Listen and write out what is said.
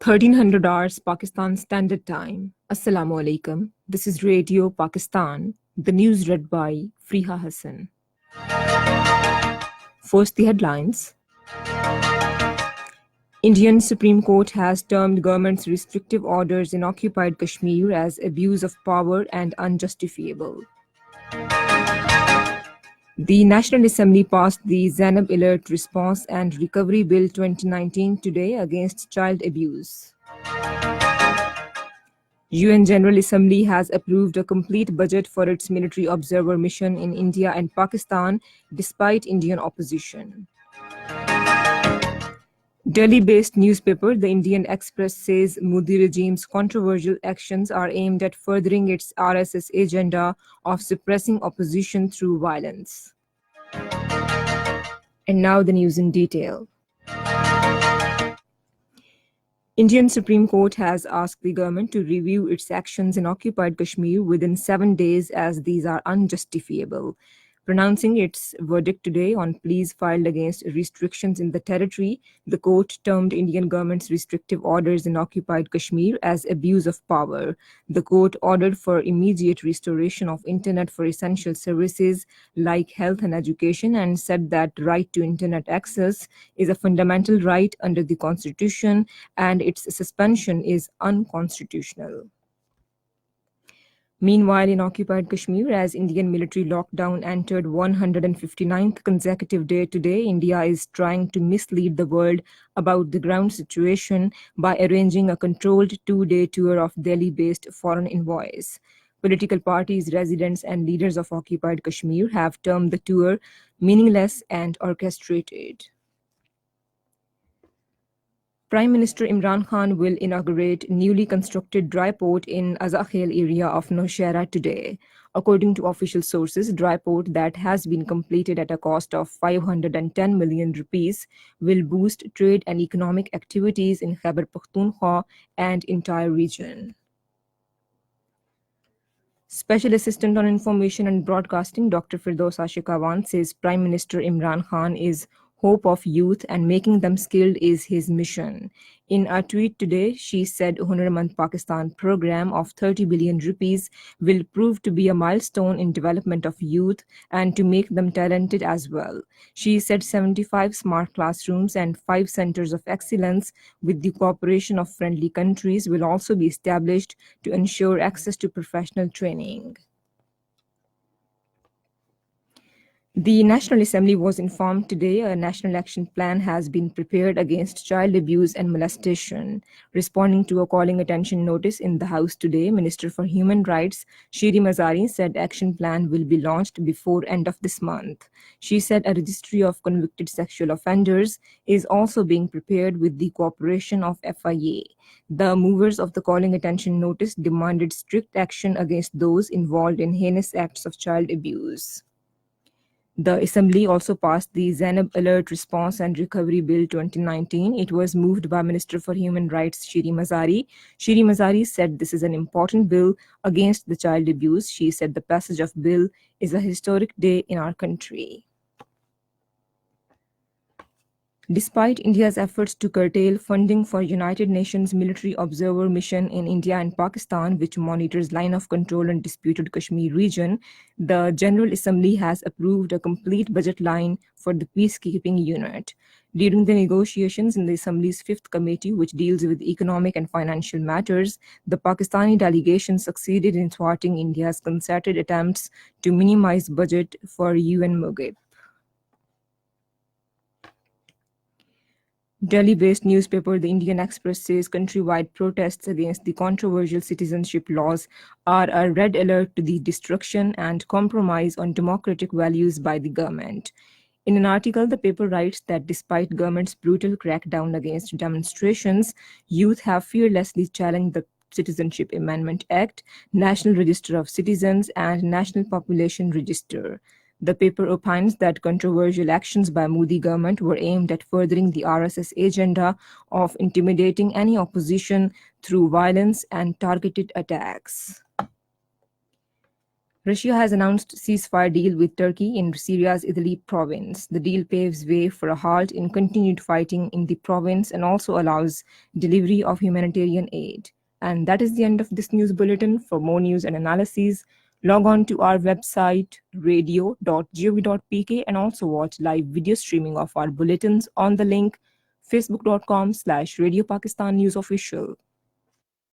1300 hours Pakistan Standard Time. Assalamu alaikum. This is Radio Pakistan. The news read by Friha Hassan. First, the headlines. Indian Supreme Court has termed government's restrictive orders in occupied Kashmir as abuse of power and unjustifiable. The National Assembly passed the Zainab Alert Response and Recovery Bill 2019 today against child abuse. UN General Assembly has approved a complete budget for its military observer mission in India and Pakistan despite Indian opposition. Delhi-based newspaper The Indian Express says Modi regime's controversial actions are aimed at furthering its RSS agenda of suppressing opposition through violence. And now the news in detail. Indian Supreme Court has asked the government to review its actions in occupied Kashmir within 7 days as these are unjustifiable. Pronouncing its verdict today on pleas filed against restrictions in the territory, the court termed Indian government's restrictive orders in occupied Kashmir as abuse of power. The court ordered for immediate restoration of internet for essential services like health and education and said that right to internet access is a fundamental right under the constitution and its suspension is unconstitutional. Meanwhile, in occupied Kashmir, as Indian military lockdown entered 159th consecutive day today, India is trying to mislead the world about the ground situation by arranging a controlled 2-day tour of Delhi-based foreign envoys. Political parties, residents, and leaders of occupied Kashmir have termed the tour meaningless and orchestrated. Prime Minister Imran Khan will inaugurate newly constructed dry port in Azakhel area of Nowshera today. According to official sources, dry port that has been completed at a cost of 510 million rupees will boost trade and economic activities in Khyber Pakhtunkhwa and entire region. Special Assistant on Information and Broadcasting Dr. Firdaus Ashikawan says Prime Minister Imran Khan is hope of youth and making them skilled is his mission. In a tweet today, she said Hunarmand Pakistan program of 30 billion rupees will prove to be a milestone in development of youth and to make them talented as well. She said 75 smart classrooms and 5 centers of excellence with the cooperation of friendly countries will also be established to ensure access to professional training. The National Assembly was informed today a national action plan has been prepared against child abuse and molestation. Responding to a calling attention notice in the House today, Minister for Human Rights Shiri Mazari said action plan will be launched before end of this month. She said a registry of convicted sexual offenders is also being prepared with the cooperation of FIA. The movers of the calling attention notice demanded strict action against those involved in heinous acts of child abuse. The Assembly also passed the Zainab Alert Response and Recovery Bill 2019. It was moved by Minister for Human Rights Shiri Mazari. Shiri Mazari said this is an important bill against the child abuse. She said the passage of bill is a historic day in our country. Despite India's efforts to curtail funding for United Nations military observer mission in India and Pakistan, which monitors line of control in disputed Kashmir region, the General Assembly has approved a complete budget line for the peacekeeping unit. During the negotiations in the Assembly's Fifth Committee, which deals with economic and financial matters, the Pakistani delegation succeeded in thwarting India's concerted attempts to minimize budget for UN MOGIP. Delhi-based newspaper The Indian Express says countrywide protests against the controversial citizenship laws are a red alert to the destruction and compromise on democratic values by the government. In an article, the paper writes that despite government's brutal crackdown against demonstrations, youth have fearlessly challenged the Citizenship Amendment Act, National Register of Citizens, and National Population Register. The paper opines that controversial actions by Modi government were aimed at furthering the RSS agenda of intimidating any opposition through violence and targeted attacks. Russia has announced ceasefire deal with Turkey in Syria's Idlib province. The deal paves way for a halt in continued fighting in the province and also allows delivery of humanitarian aid. And that is the end of this news bulletin. For more news and analyses, log on to our website radio.gov.pk and also watch live video streaming of our bulletins on the link facebook.com/Radio Pakistan News Official.